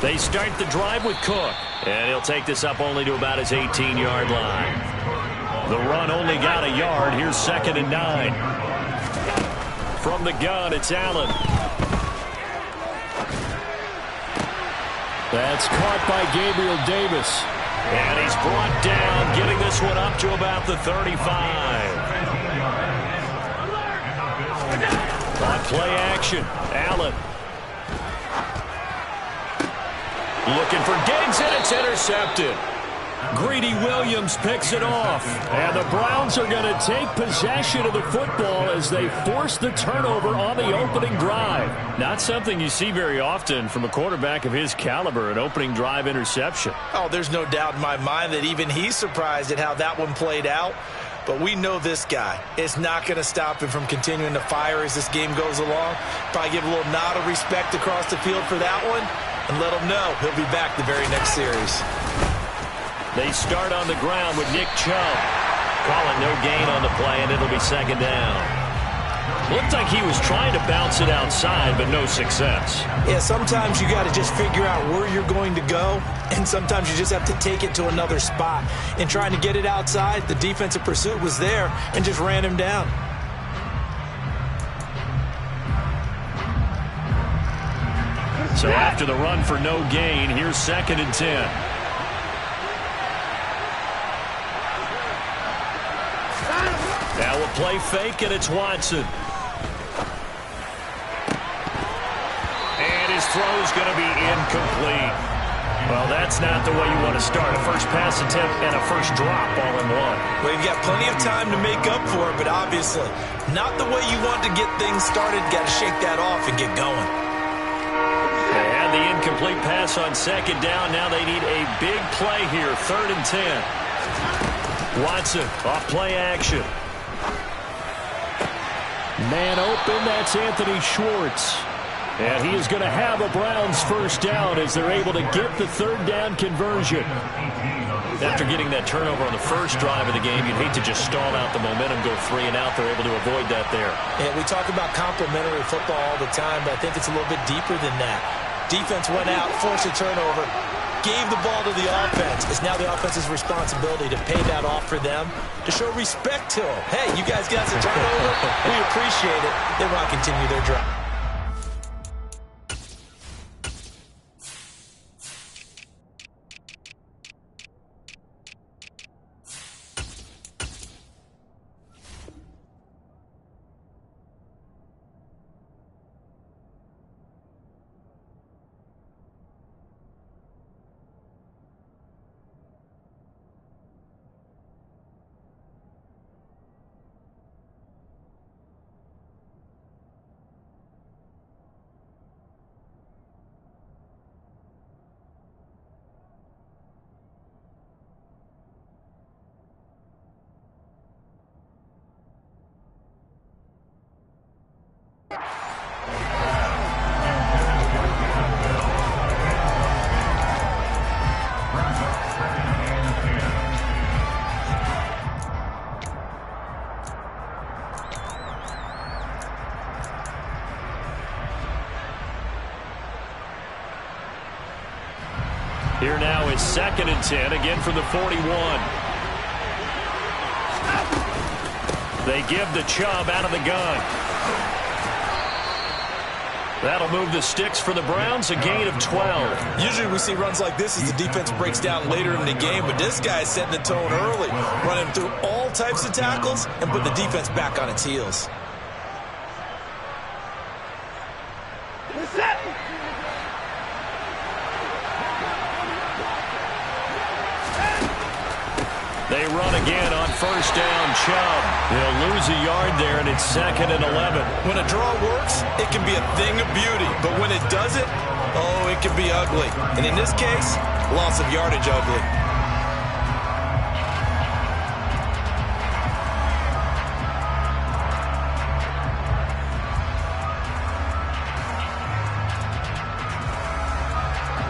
They start the drive with Cook. And he'll take this up only to about his 18-yard line. The run only got a yard. Here's 2nd and 9. From the gun, it's Allen. That's caught by Gabriel Davis. And he's brought down, getting this one up to about the 35. On play action, Allen. Looking for Diggs, and it's intercepted. Greedy Williams picks it off. And the Browns are going to take possession of the football as they force the turnover on the opening drive. Not something you see very often from a quarterback of his caliber, an opening drive interception. Oh, there's no doubt in my mind that even he's surprised at how that one played out. But we know this guy is not going to stop him from continuing to fire as this game goes along. Probably give a little nod of respect across the field for that one and let him know he'll be back the very next series. They start on the ground with Nick Chubb. Calling no gain on the play, and it'll be 2nd down. Looked like he was trying to bounce it outside, but no success. Yeah, sometimes you got to just figure out where you're going to go, and sometimes you just have to take it to another spot. In trying to get it outside, the defensive pursuit was there and just ran him down. So after the run for no gain, here's 2nd and 10. Now we'll play fake, and it's Watson. And his throw's going to be incomplete. Well, that's not the way you want to start. A first pass attempt and a first drop all in one. Well, you've got plenty of time to make up for it, but obviously not the way you want to get things started. Got to shake that off and get going. They had the incomplete pass on 2nd down. Now they need a big play here, 3rd and 10. Watson off play action. Man open, that's Anthony Schwartz. And he is going to have a Browns first down as they're able to get the 3rd down conversion. After getting that turnover on the first drive of the game, you'd hate to just stall out the momentum, go 3 and out. They're able to avoid that there. Yeah, we talk about complementary football all the time, but I think it's a little bit deeper than that. Defense went out, forced a turnover, gave the ball to the offense. It's now the offense's responsibility to pay that off for them, to show respect to them. Hey, you guys got some turnover. We appreciate it. They want to continue their drive. Here now is 2nd and 10, again from the 41. They give the Chubb out of the gun. That'll move the sticks for the Browns, a gain of 12. Usually we see runs like this as the defense breaks down later in the game, but this guy is setting the tone early, running through all types of tackles and putting the defense back on its heels. They run again on first down. Chubb. They'll lose a yard there, and it's 2nd and 11. When a draw works, it can be a thing of beauty. But when it doesn't, oh, it can be ugly. And in this case, loss of yardage ugly.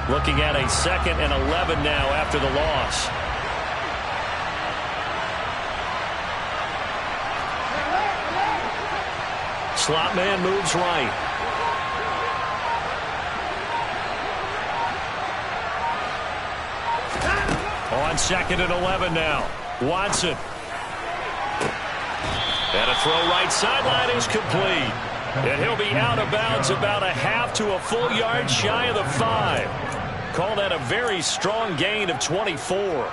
Looking at a 2nd and 11 now after the loss. Slot man moves right. On 2nd and 11 now. Watson. And a throw right sideline is complete. And he'll be out of bounds about a half to a full yard shy of the 5. Call that a very strong gain of 24.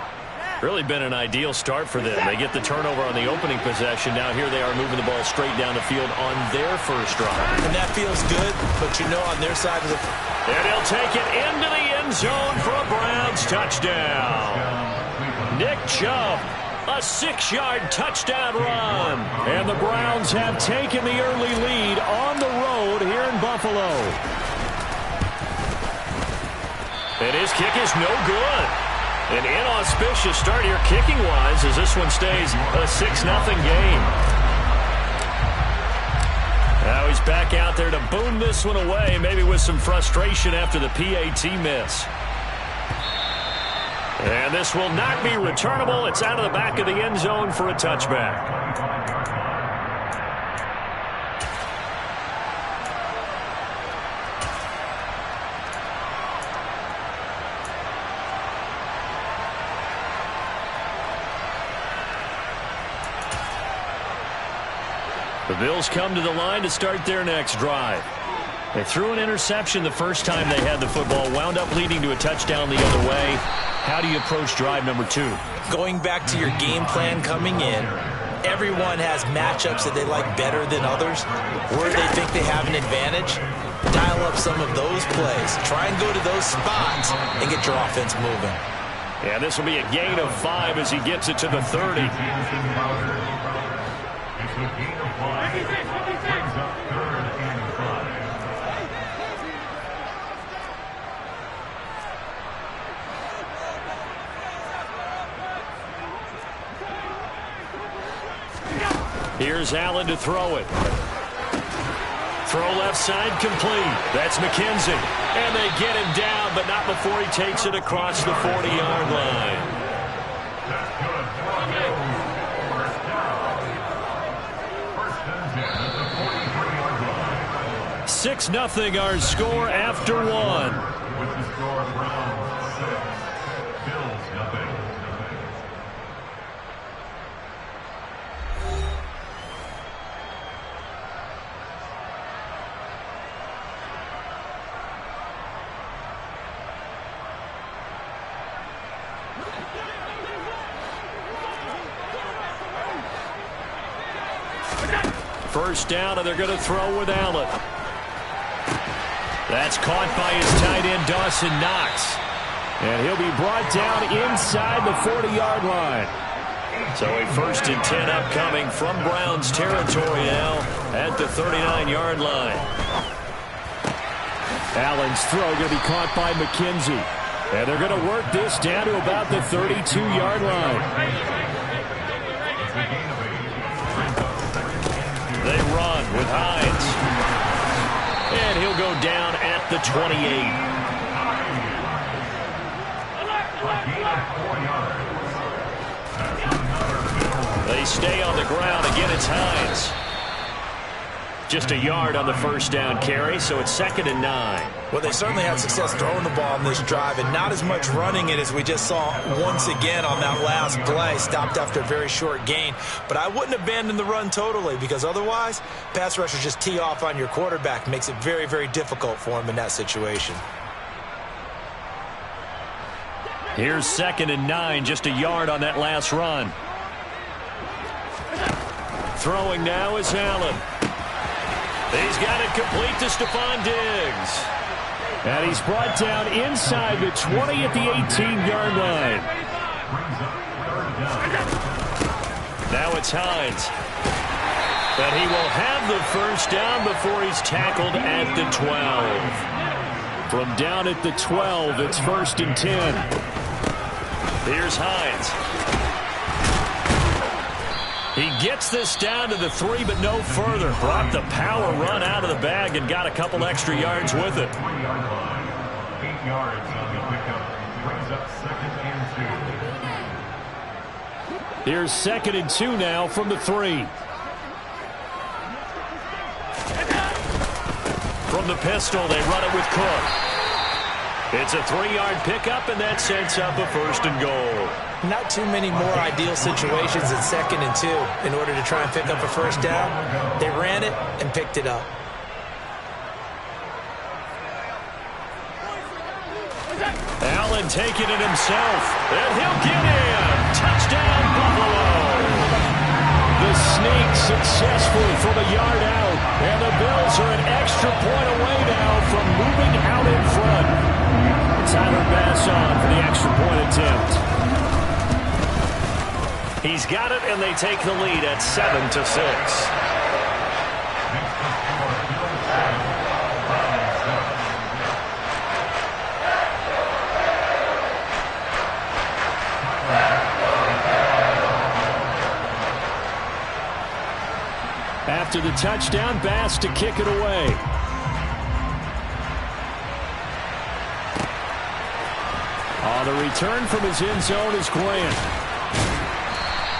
Really been an ideal start for them. They get the turnover on the opening possession. Now here they are moving the ball straight down the field on their first drive. And that feels good, but you know on their side of the... And he'll take it into the end zone for a Browns touchdown. Nick Chubb, a 6-yard touchdown run. And the Browns have taken the early lead on the road here in Buffalo. And his kick is no good. An inauspicious start here kicking-wise as this one stays a 6-0 game. Now he's back out there to boom this one away, maybe with some frustration after the PAT miss. And this will not be returnable. It's out of the back of the end zone for a touchback. The Bills come to the line to start their next drive. They threw an interception the first time they had the football, wound up leading to a touchdown the other way. How do you approach drive number 2? Going back to your game plan coming in, everyone has matchups that they like better than others. Where they think they have an advantage, dial up some of those plays. Try and go to those spots and get your offense moving. Yeah, this will be a gain of 5 as he gets it to the 30. Here's Allen to throw it. Throw left side complete. That's McKenzie. And they get him down, but not before he takes it across the 40-yard line. 6-0 our score after 1. With the score, Browns 6, Bills 0. First down, and they're going to throw with Allen. That's caught by his tight end, Dawson Knox. And he'll be brought down inside the 40-yard line. So a 1st and 10 upcoming from Browns territory now at the 39-yard line. Allen's throw going to be caught by McKenzie. And they're going to work this down to about the 32-yard line. They run with Hines. And he'll go down at the 28. They stay on the ground. Again, it's Hines. Just a yard on the first down carry, so it's 2nd and 9. Well, they certainly had success throwing the ball in this drive and not as much running it as we just saw once again on that last play. Stopped after a very short gain. But I wouldn't abandon the run totally because otherwise, pass rushers just tee off on your quarterback. Makes it very, very difficult for him in that situation. Here's 2nd and 9, just a yard on that last run. Throwing now is Allen. He's got it complete to Stephon Diggs. And he's brought down inside the 20 at the 18-yard line. Now it's Hines. But he will have the first down before he's tackled at the 12. From down at the 12, it's 1st and 10. Here's Hines. He gets this down to the 3, but no further. Brought the power run out of the bag and got a couple extra yards with it. 8 yards on the pickup. Brings up 2nd and 2. Here's 2nd and 2 now from the 3. From the pistol, they run it with Cook. It's a 3-yard pickup, and that sets up a 1st and goal. Not too many more ideal situations at 2nd and 2 in order to try and pick up a 1st down. They ran it and picked it up. Allen taking it himself, and he'll get in. Touchdown, Buffalo. The sneak successful from a yard out, and the Bills are an extra point away now from moving out in front. Tyler Bass on for the extra point attempt. He's got it, and they take the lead at 7-6. After the touchdown, Bass to kick it away. On the return from his end zone is Grant.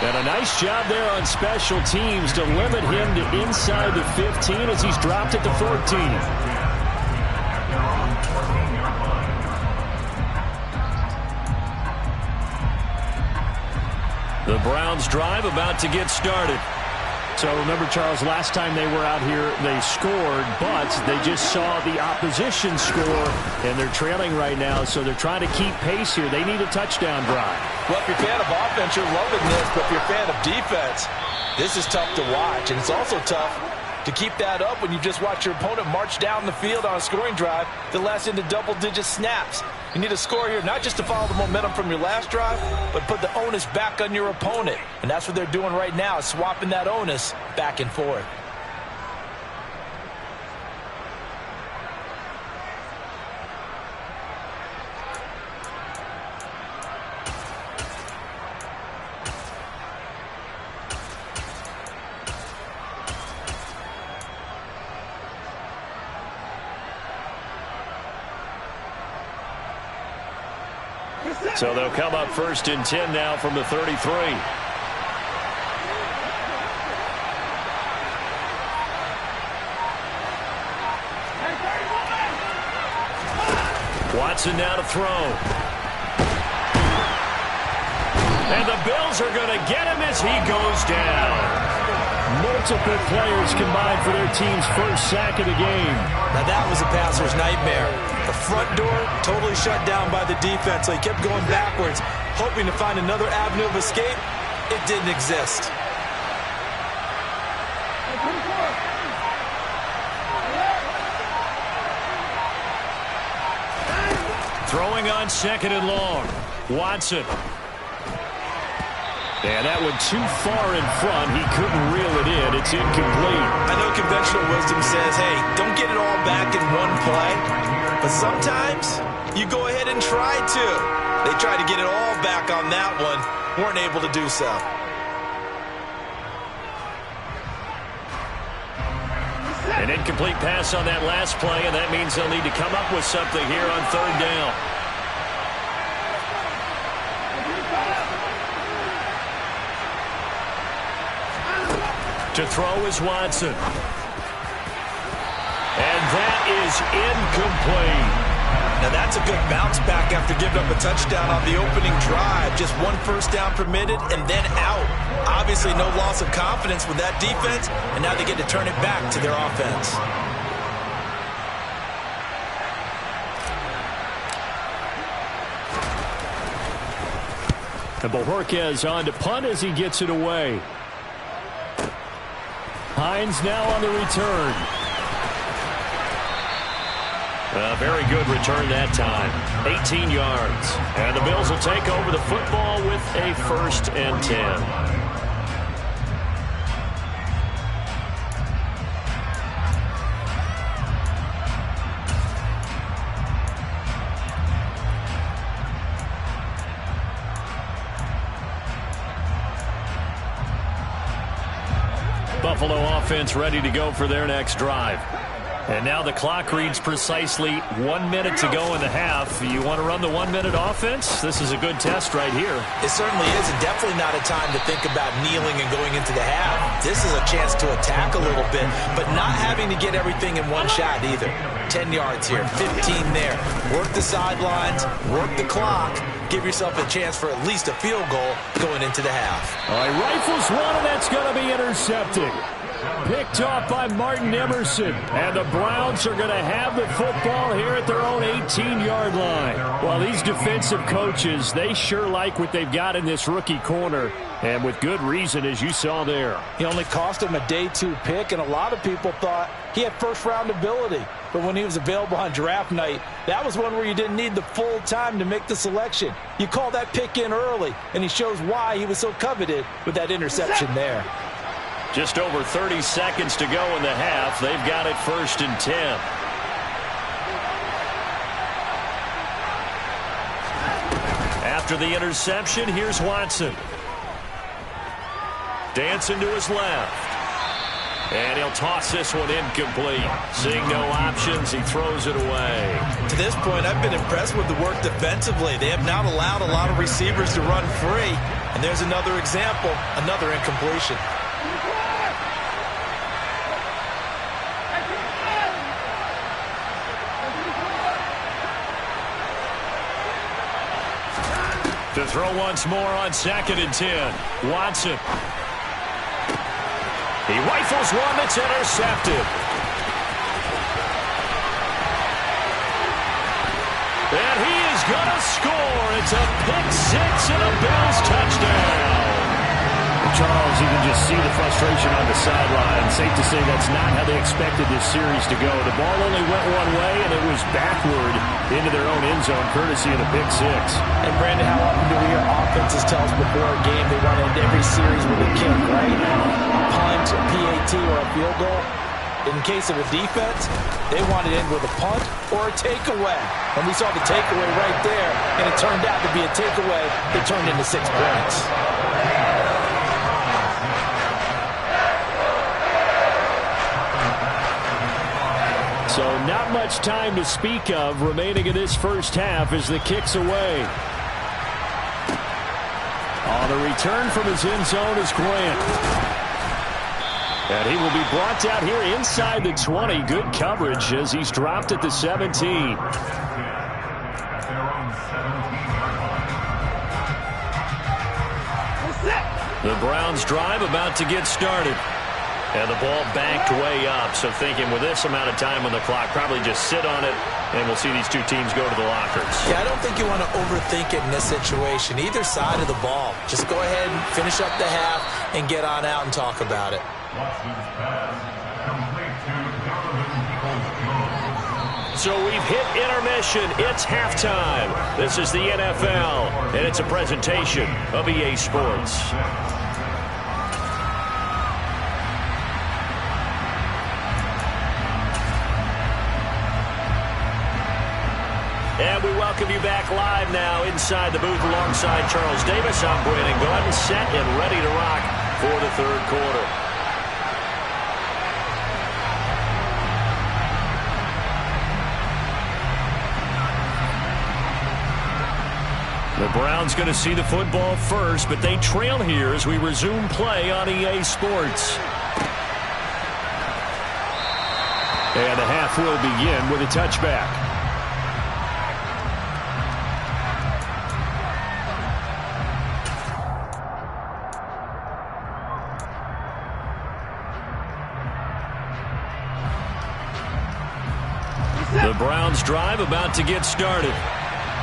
And a nice job there on special teams to limit him to inside the 15 as he's dropped at the 14. The Browns drive about to get started. So remember, Charles, last time they were out here, they scored, but they just saw the opposition score, and they're trailing right now, so they're trying to keep pace here. They need a touchdown drive. Well, if you're a fan of offense, you're loving this, but if you're a fan of defense, this is tough to watch, and it's also tough to keep that up when you just watch your opponent march down the field on a scoring drive that lasts into double-digit snaps. You need a score here, not just to follow the momentum from your last drive, but put the onus back on your opponent. And that's what they're doing right now, swapping that onus back and forth. So they'll come up 1st and 10 now from the 33. Watson now to throw. And the Bills are going to get him as he goes down. Multiple players combined for their team's first sack of the game. Now that was a passer's nightmare. The front door totally shut down by the defense, so he kept going backwards, hoping to find another avenue of escape. It didn't exist. Throwing on 2nd and long. Watson. And that one too far in front. He couldn't reel it in. It's incomplete. I know conventional wisdom says, hey, don't get it all back in one play. But sometimes you go ahead and try to. They tried to get it all back on that one. Weren't able to do so. An incomplete pass on that last play, and that means they'll need to come up with something here on 3rd down. To throw is Watson. And that is incomplete. Now that's a good bounce back after giving up a touchdown on the opening drive. Just 1 first down permitted and then out. Obviously no loss of confidence with that defense, and now they get to turn it back to their offense. And Bojorquez on to punt as he gets it away. Hines now on the return. A very good return that time. 18 yards. And the Bills will take over the football with a 1st and 10. Buffalo offense ready to go for their next drive. And now the clock reads precisely 1 minute to go in the half. You want to run the 1 minute offense? This is a good test right here. It certainly is, and definitely not a time to think about kneeling and going into the half. This is a chance to attack a little bit, but not having to get everything in one shot either. 10 yards here, 15 there. Work the sidelines, work the clock. Give yourself a chance for at least a field goal going into the half. All right, rifles one, and that's going to be intercepted. Picked off by Martin Emerson. And the Browns are going to have the football here at their own 18-yard line. Well, these defensive coaches, they sure like what they've got in this rookie corner. And with good reason, as you saw there. He only cost him a day 2 pick, and a lot of people thought he had first-round ability. But when he was available on draft night, that was one where you didn't need the full time to make the selection. You call that pick in early, and he shows why he was so coveted with that interception there. Just over 30 seconds to go in the half. They've got it 1st and 10. After the interception, here's Watson. Dancing to his left. And he'll toss this one incomplete. Seeing no options, he throws it away. To this point, I've been impressed with the work defensively. They have not allowed a lot of receivers to run free. And there's another example, another incompletion. To throw once more on 2nd and 10. Watson. He rifles one that's intercepted. And he is going to score. It's a pick-6 and a Bills touchdown. Charles, you can just see the frustration on the sideline. Safe to say that's not how they expected this series to go. The ball only went one way, and it was backward into their own end zone, courtesy of the pick-6. And, Brandon, how often do we hear offenses tell us before a game they want to end every series with a kick, right? A punt, a PAT, or a field goal. In case of a defense, they want to end with a punt or a takeaway. And we saw the takeaway right there, and it turned out to be a takeaway that turned into 6 points. So not much time to speak of remaining in this first half as the kick's away. On the return from his end zone is Grant. And he will be brought down here inside the 20. Good coverage as he's dropped at the 17. The Browns drive about to get started. And the ball banked way up. So thinking with this amount of time on the clock, probably just sit on it, and we'll see these two teams go to the lockers. Yeah, I don't think you want to overthink it in this situation. Either side of the ball. Just go ahead and finish up the half and get on out and talk about it. So we've hit intermission. It's halftime. This is the NFL, and it's a presentation of EA Sports. And we welcome you back live now inside the booth alongside Charles Davis. I'm Brandon Gordon, set and ready to rock for the third quarter. The Browns going to see the football first, but they trail here as we resume play on EA Sports. And the half will begin with a touchback. The Browns drive about to get started.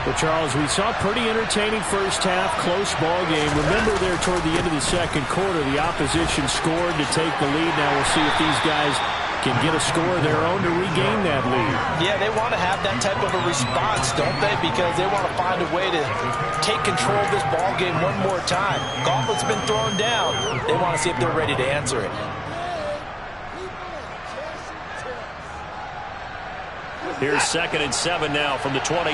Well, Charles, we saw a pretty entertaining first half, close ball game. Remember there toward the end of the second quarter, the opposition scored to take the lead. Now we'll see if these guys can get a score of their own to regain that lead. Yeah, they want to have that type of a response, don't they? Because they want to find a way to take control of this ball game one more time. Gauntlet's been thrown down. They want to see if they're ready to answer it. Here's 2nd and 7 now from the 28.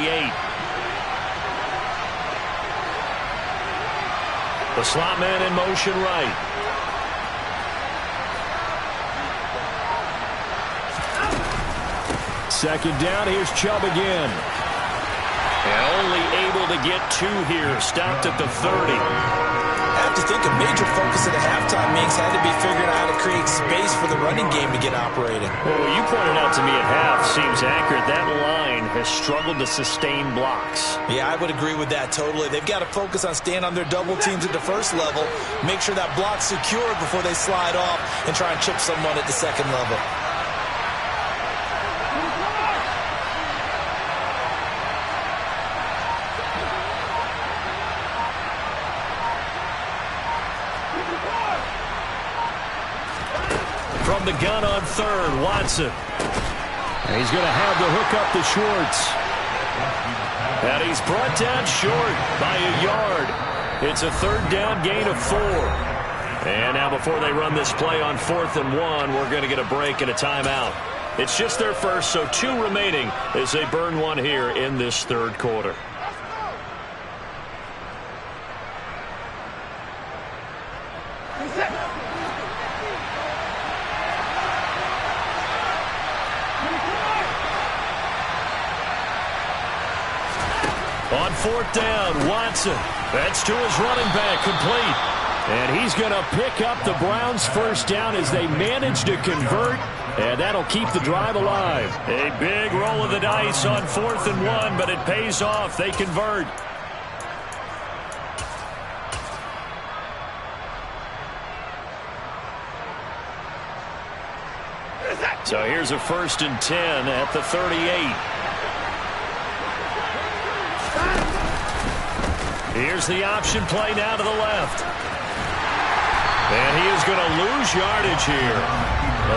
The slot man in motion right. second down. Here's Chubb again. And only able to get 2 here. Stopped at the 30. I have to think a major focus at the halftime, Minks, had to be figuring out how to create space for the running game to get operating. Well, what you pointed out to me at half seems accurate. That line has struggled to sustain blocks. Yeah, I would agree with that totally. They've got to focus on staying on their double teams at the first level, make sure that block's secured before they slide off and try and chip someone at the second level. From the gun on third, Watson. And he's going to have the hook up to Schwartz. And he's brought down short by a yard. It's a third down gain of 4. And now before they run this play on 4th and 1, we're going to get a break and a timeout. It's just their first, so 2 remaining as they burn 1 here in this third quarter. On 4th down, Watson. That's to his running back, complete. And he's going to pick up the Browns' first down as they manage to convert. And that'll keep the drive alive. A big roll of the dice on 4th and 1, but it pays off. They convert. So here's a 1st and 10 at the 38. Here's the option play now to the left. And he is going to lose yardage here.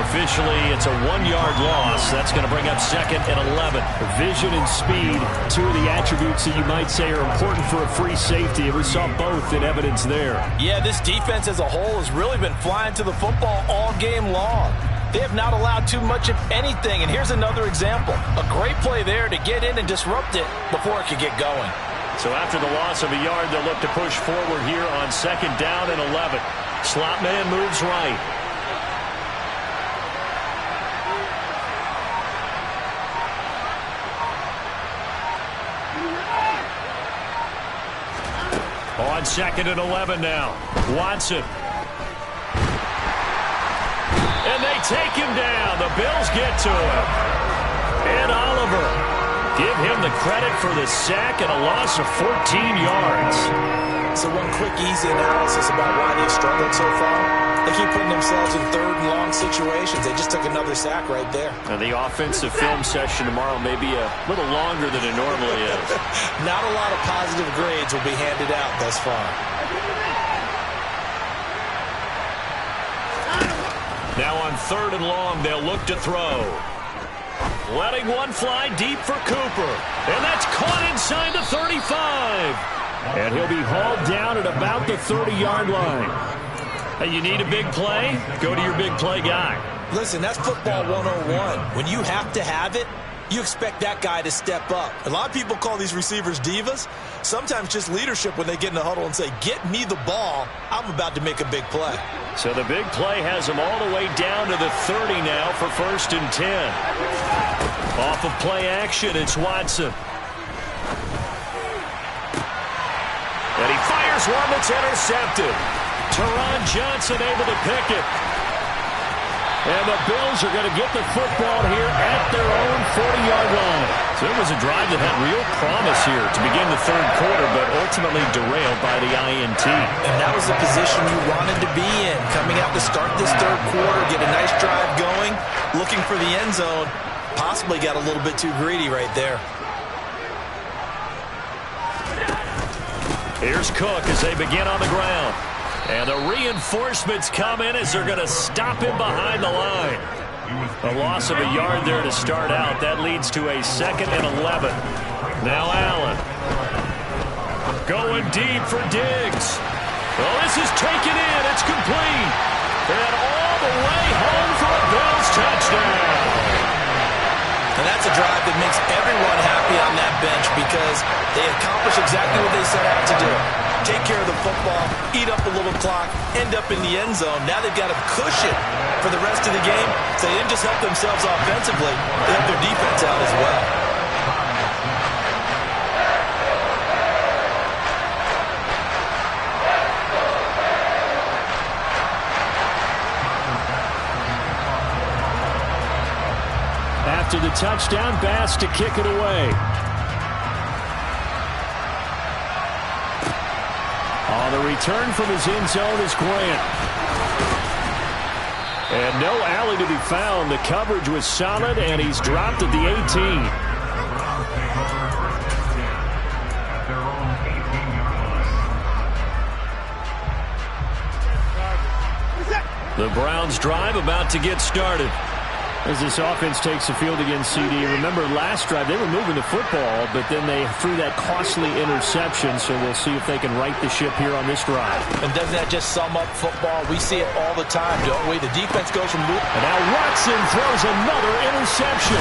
Officially, it's a 1-yard loss. That's going to bring up 2nd and 11. Vision and speed, 2 of the attributes that you might say are important for a free safety. And we saw both in evidence there. Yeah, this defense as a whole has really been flying to the football all game long. They have not allowed too much of anything. And here's another example. A great play there to get in and disrupt it before it could get going. So after the loss of a yard, they'll look to push forward here on 2nd down and 11. Slot man moves right. On 2nd and 11 now. Watson. And they take him down. The Bills get to him. And Oliver. Give him the credit for the sack and a loss of 14 yards. So one quick, easy analysis about why they've struggled so far. They keep putting themselves in 3rd and long situations. They just took another sack right there. And the offensive film session tomorrow may be a little longer than it normally is. Not a lot of positive grades will be handed out thus far. Now on 3rd and long, they'll look to throw. Letting one fly deep for Cooper. And that's caught inside the 35. And he'll be hauled down at about the 30-yard line. Hey, you need a big play? Go to your big play guy. Listen, that's football 101. When you have to have it, you expect that guy to step up. A lot of people call these receivers divas. Sometimes just leadership when they get in the huddle and say, get me the ball. I'm about to make a big play. So the big play has him all the way down to the 30 now for 1st and 10. Off of play action, it's Watson. And he fires one that's intercepted. Teron Johnson able to pick it. And the Bills are going to get the football here at their own 40-yard line. So it was a drive that had real promise here to begin the 3rd quarter, but ultimately derailed by the INT. And that was the position you wanted to be in. Coming out to start this 3rd quarter, get a nice drive going, looking for the end zone. Possibly got a little bit too greedy right there. Here's Cook as they begin on the ground. And the reinforcements come in as they're going to stop him behind the line. A loss of a yard there to start out. That leads to a 2nd and 11. Now Allen. Going deep for Diggs. Well, this is taken in. It's complete. And all the way home for a Bills touchdown. And that's a drive that makes everyone happy be on that bench because they accomplished exactly what they set out to do. Take care of the football, eat up a little clock, end up in the end zone. Now they've got a cushion for the rest of the game. So they didn't just help themselves offensively, they helped their defense out as well. After the touchdown, Bass to kick it away. On the return from his end zone is Grant. And no alley to be found. The coverage was solid, and he's dropped at the 18. The Browns drive about to get started. As this offense takes the field against CD. Remember, last drive, they were moving the football, but then they threw that costly interception, so we'll see if they can right the ship here on this drive. And doesn't that just sum up football? We see it all the time, don't we? The defense goes from... And now Watson throws another interception.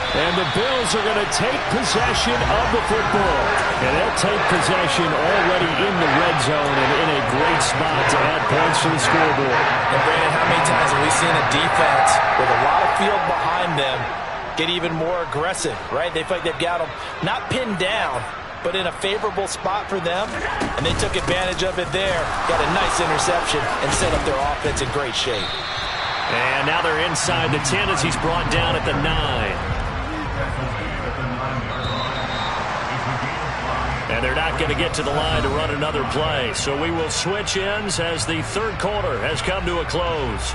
And the Bills are going to take possession of the football. And they'll take possession already in the red zone and in a great spot to add points to the scoreboard. And Brandon, how many times have we seen a defense with a lot of field behind them get even more aggressive, right? They feel like they've got them not pinned down, but in a favorable spot for them. And they took advantage of it there. Got a nice interception and set up their offense in great shape. And now they're inside the 10 as he's brought down at the 9. And they're not going to get to the line to run another play. So we will switch ends as the third quarter has come to a close.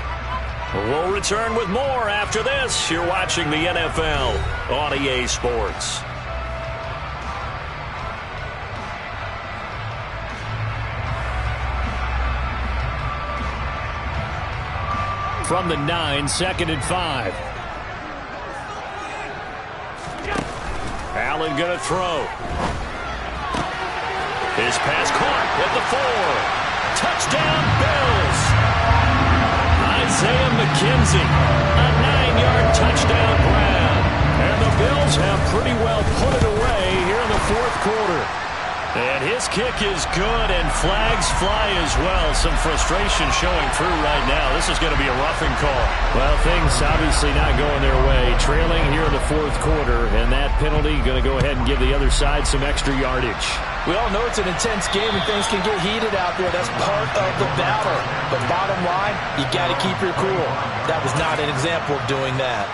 We'll return with more after this. You're watching the NFL on EA Sports. From the 9, 2nd and 5. Allen going to throw. His pass caught at the 4. Touchdown, Bills. Isaiah McKenzie, a 9-yard touchdown grab. And the Bills have pretty well put it away here in the fourth quarter. And his kick is good, and flags fly as well. Some frustration showing through right now. This is going to be a roughing call. Well, things obviously not going their way. Trailing here in the fourth quarter, and that penalty going to go ahead and give the other side some extra yardage. We all know it's an intense game and things can get heated out there. That's part of the battle. But bottom line, you got to keep your cool. That was not an example of doing that.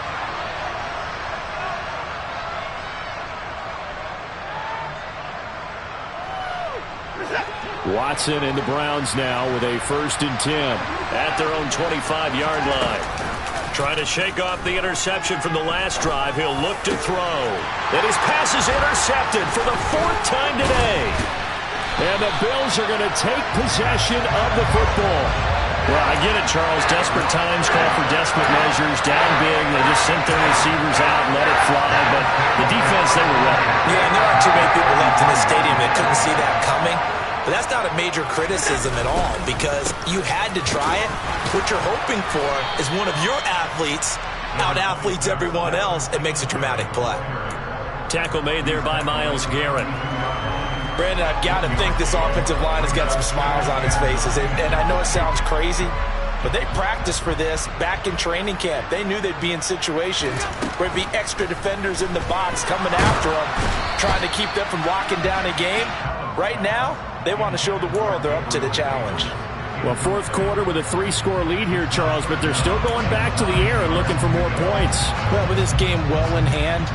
Watson and the Browns now with a 1st and 10 at their own 25-yard line. Trying to shake off the interception from the last drive. He'll look to throw. And his pass is intercepted for the 4th time today. And the Bills are going to take possession of the football. Well, I get it, Charles. Desperate times call for desperate measures. Down big, they just sent their receivers out and let it fly. But the defense, they were ready. Yeah, and there aren't too many people left in the stadium that couldn't see that coming. But that's not a major criticism at all because you had to try it. What you're hoping for is one of your athletes out-athletes everyone else and makes a dramatic play. Tackle made there by Myles Garrett. Brandon, I've got to think this offensive line has got some smiles on its faces. And I know it sounds crazy, but they practiced for this back in training camp. They knew they'd be in situations where there'd be extra defenders in the box coming after them, trying to keep them from locking down a game. Right now, they want to show the world they're up to the challenge. Well, fourth quarter with a 3-score lead here, Charles, but they're still going back to the air and looking for more points. Well, with this game well in hand,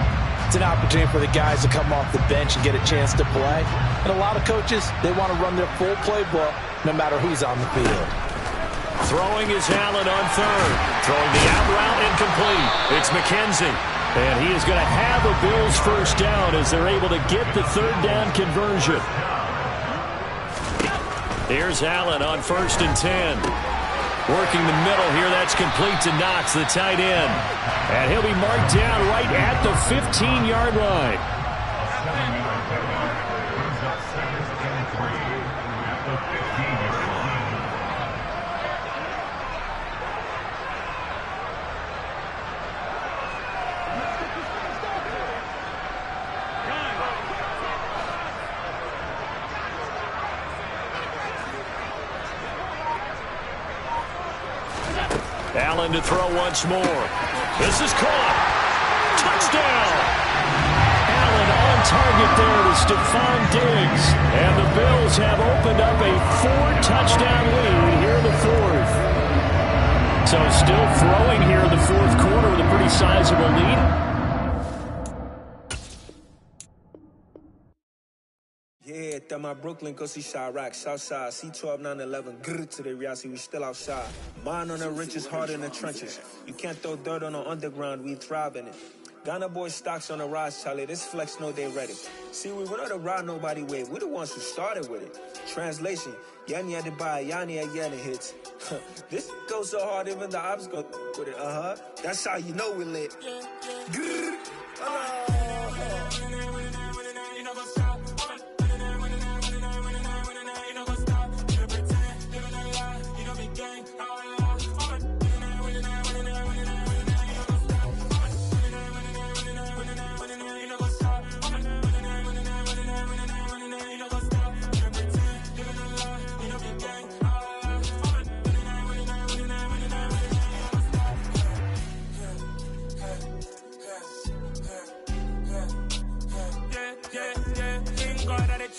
it's an opportunity for the guys to come off the bench and get a chance to play. And a lot of coaches, they want to run their full playbook no matter who's on the field. Throwing is Allen on 3rd. Throwing the out route incomplete. It's McKenzie. And he is going to have a Bills 1st down as they're able to get the 3rd down conversion. Here's Allen on 1st and 10. Working the middle here. That's complete to Knox, the tight end. And he'll be marked down right at the 15-yard line. Allen to throw once more. This is caught. Touchdown! Allen on target there to Stephon Diggs. And the Bills have opened up a 4-touchdown lead here in the fourth. So still throwing here in the fourth quarter with a pretty sizable lead. Yeah, that my Brooklyn, go see Chirac, Southside, C12, 911, grrr to the reality, we still outside. Mine on the riches, hard in the trenches. You can't throw dirt on the underground, we thrive in it. Ghana boys stocks on the rise, Charlie, this flex know they ready. See, we were not a ride nobody way, we the ones who started with it. Translation, Yanni had to buy, Yanni had Yanni hits. This goes so hard, even the ops go with it, That's how you know we lit. Grrr,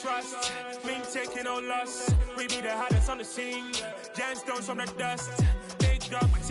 trust, me taking no loss. We be the hottest on the scene. Gemstones from the dust. Big dog, but